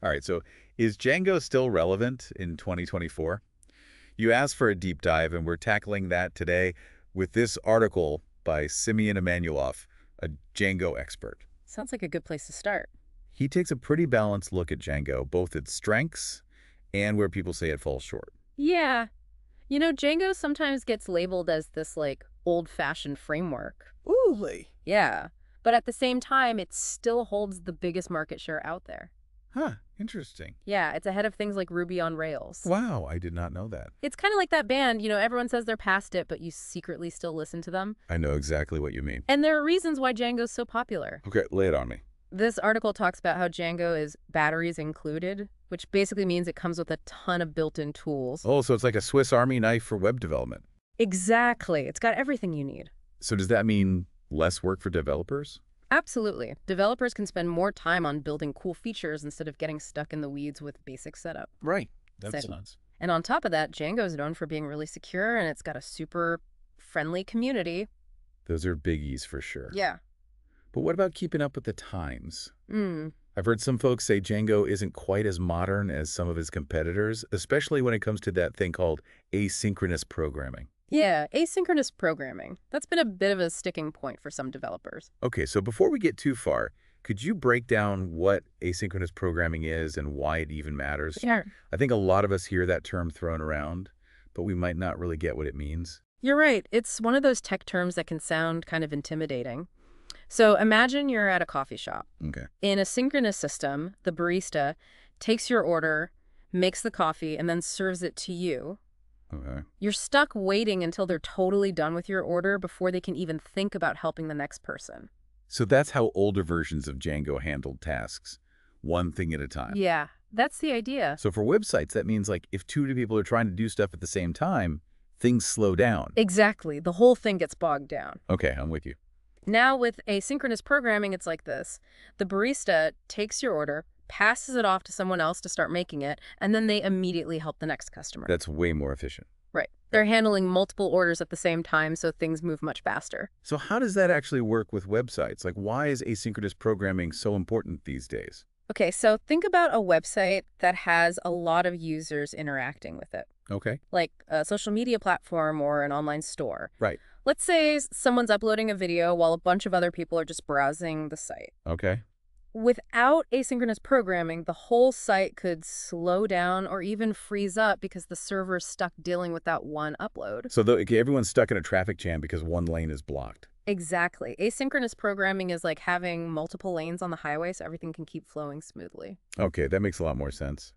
All right, so is Django still relevant in 2024? You asked for a deep dive, and we're tackling that today with this article by Semyon Emanuelov, a Django expert. Sounds like a good place to start. He takes a pretty balanced look at Django, both its strengths and where people say it falls short. Yeah. Django sometimes gets labeled as this, old-fashioned framework. Ooh. Yeah. But at the same time, it still holds the biggest market share out there. Huh, interesting. Yeah, it's ahead of things like Ruby on Rails. Wow, I did not know that. It's kind of like that band, everyone says they're past it, but you secretly still listen to them. I know exactly what you mean. And there are reasons why Django's so popular. Okay, lay it on me. This article talks about how Django is batteries included, which basically means it comes with a ton of built-in tools. Oh, so it's like a Swiss Army knife for web development. Exactly. It's got everything you need. So does that mean less work for developers? Absolutely. Developers can spend more time on building cool features instead of getting stuck in the weeds with basic setup. Right. That makes So- sense. And on top of that, Django is known for being really secure, and it's got a super friendly community. Those are biggies for sure. Yeah. But what about keeping up with the times? Mm. I've heard some folks say Django isn't quite as modern as some of his competitors, especially when it comes to that thing called asynchronous programming. Yeah, asynchronous programming. That's been a bit of a sticking point for some developers. Okay, so before we get too far, could you break down what asynchronous programming is and why it even matters? Sure. I think a lot of us hear that term thrown around, but we might not really get what it means. You're right. It's one of those tech terms that can sound kind of intimidating. So imagine you're at a coffee shop. Okay. In a synchronous system, the barista takes your order, makes the coffee, and then serves it to you. Okay. You're stuck waiting until they're totally done with your order before they can even think about helping the next person. So that's how older versions of Django handled tasks, one thing at a time. Yeah, that's the idea. So for websites, that means like if two people are trying to do stuff at the same time, things slow down. Exactly. The whole thing gets bogged down. Okay, I'm with you. Now with asynchronous programming, it's like this. The barista takes your order, passes it off to someone else to start making it, and then they immediately help the next customer. That's way more efficient. Right. They're handling multiple orders at the same time, so things move much faster. So how does that actually work with websites? Like, why is asynchronous programming so important these days? Okay, so think about a website that has a lot of users interacting with it, Okay. like a social media platform or an online store. Right. Let's say someone's uploading a video while a bunch of other people are just browsing the site. Okay. Without asynchronous programming, the whole site could slow down or even freeze up because the server's stuck dealing with that one upload. So everyone's stuck in a traffic jam because one lane is blocked. Exactly. Asynchronous programming is like having multiple lanes on the highway so everything can keep flowing smoothly. Okay, that makes a lot more sense.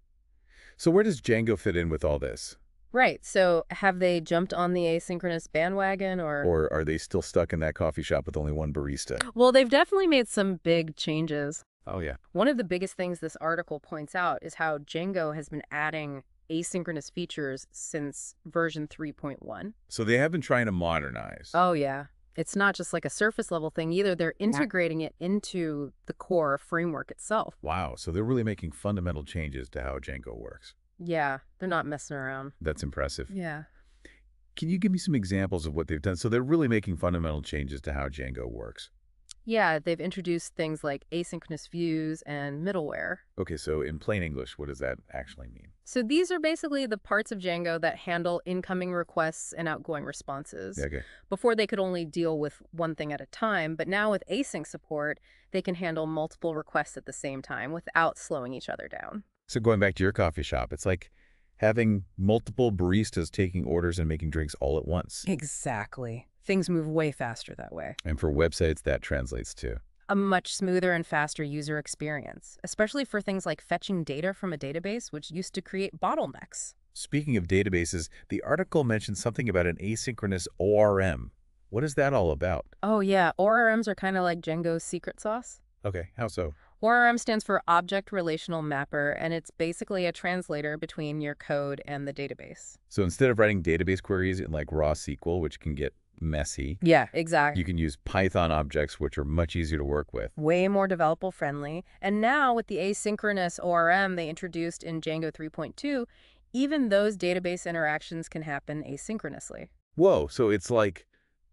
So where does Django fit in with all this? Right. So have they jumped on the asynchronous bandwagon or... Or are they still stuck in that coffee shop with only one barista? Well, they've definitely made some big changes. Oh, yeah. One of the biggest things this article points out is how Django has been adding asynchronous features since version 3.1. So they have been trying to modernize. Oh, yeah. It's not just like a surface level thing either. They're integrating it into the core framework itself. Wow, so they're really making fundamental changes to how Django works. Yeah, they're not messing around. That's impressive. Yeah. Can you give me some examples of what they've done? So they're really making fundamental changes to how Django works. Yeah, they've introduced things like asynchronous views and middleware. Okay, so in plain English, what does that actually mean? So these are basically the parts of Django that handle incoming requests and outgoing responses. Okay. Before they could only deal with one thing at a time, but now with async support, they can handle multiple requests at the same time without slowing each other down. So going back to your coffee shop, it's like having multiple baristas taking orders and making drinks all at once. Exactly. Things move way faster that way. And for websites, that translates to A much smoother and faster user experience, especially for things like fetching data from a database, which used to create bottlenecks. Speaking of databases, the article mentioned something about an asynchronous ORM. What is that all about? Oh yeah, ORMs are kind of like Django's secret sauce. Okay, how so? ORM stands for Object Relational Mapper, and it's basically a translator between your code and the database. So instead of writing database queries in like raw SQL, which can get messy, Yeah, exactly. you can use Python objects, which are much easier to work with. Way more developer friendly. And now with the asynchronous ORM they introduced in Django 3.2, even those database interactions can happen asynchronously. Whoa, so it's like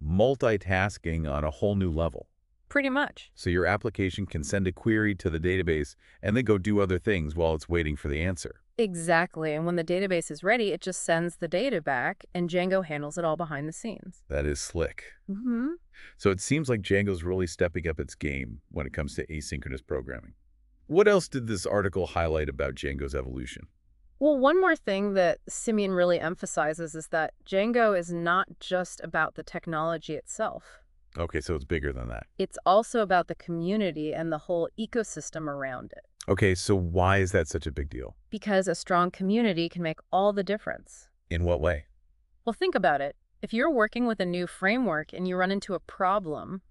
multitasking on a whole new level. Pretty much. So your application can send a query to the database and then go do other things while it's waiting for the answer. Exactly. And when the database is ready, it just sends the data back, and Django handles it all behind the scenes. That is slick. Mm-hmm. So it seems like Django's really stepping up its game when it comes to asynchronous programming. What else did this article highlight about Django's evolution? Well, one more thing that Semyon really emphasizes is that Django is not just about the technology itself. Okay, so it's bigger than that. It's also about the community and the whole ecosystem around it. Okay, so why is that such a big deal? Because a strong community can make all the difference. In what way? Well, think about it. If you're working with a new framework and you run into a problem,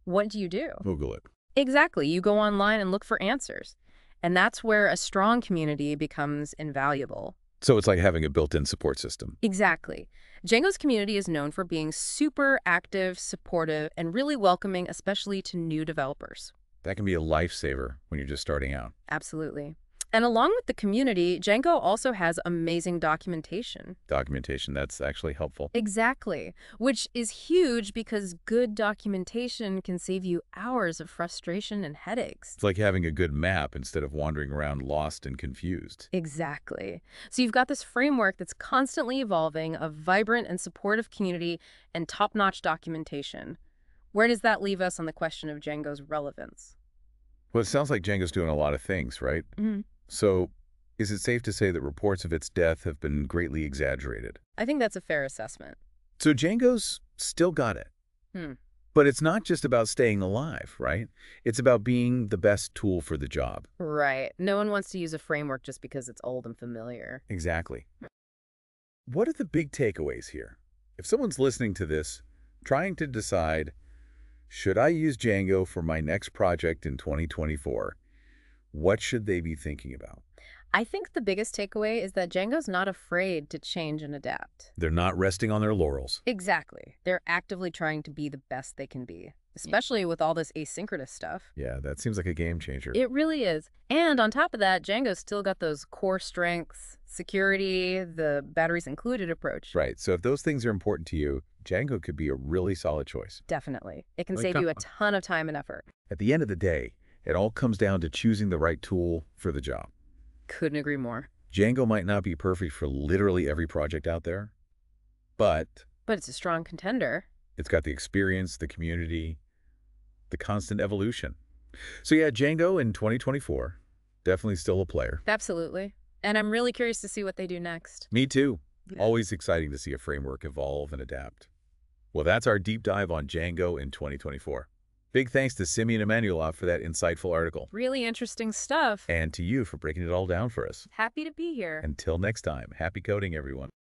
what do? Google it. Exactly. You go online and look for answers. And that's where a strong community becomes invaluable. So it's like having a built-in support system. Exactly. Django's community is known for being super active, supportive, and really welcoming, especially to new developers. That can be a lifesaver when you're just starting out. Absolutely. And along with the community, Django also has amazing documentation. Documentation, that's actually helpful. Exactly. Which is huge because good documentation can save you hours of frustration and headaches. It's like having a good map instead of wandering around lost and confused. Exactly. So you've got this framework that's constantly evolving, a vibrant and supportive community, and top-notch documentation. Where does that leave us on the question of Django's relevance? Well, it sounds like Django's doing a lot of things, right? Mm-hmm. So is it safe to say that reports of its death have been greatly exaggerated? I think that's a fair assessment. So Django's still got it. But it's not just about staying alive, right? It's about being the best tool for the job. Right. No one wants to use a framework just because it's old and familiar. Exactly. What are the big takeaways here? If someone's listening to this, trying to decide, should I use Django for my next project in 2024? What should they be thinking about? I think the biggest takeaway is that Django's not afraid to change and adapt. They're not resting on their laurels. Exactly. They're actively trying to be the best they can be, especially with all this asynchronous stuff. Yeah, that seems like a game changer. It really is. And on top of that, Django's still got those core strengths, security, the batteries included approach. Right. So if those things are important to you, Django could be a really solid choice. Definitely. It can save you a ton of time and effort. At the end of the day, it all comes down to choosing the right tool for the job. Couldn't agree more. Django might not be perfect for literally every project out there, but it's a strong contender. It's got the experience, the community, the constant evolution. So yeah, Django in 2024, definitely still a player. Absolutely. And I'm really curious to see what they do next. Me too. Yeah. Always exciting to see a framework evolve and adapt. Well, that's our deep dive on Django in 2024. Big thanks to Semyon and Emanuelov for that insightful article. Really interesting stuff. And to you for breaking it all down for us. Happy to be here. Until next time, happy coding, everyone.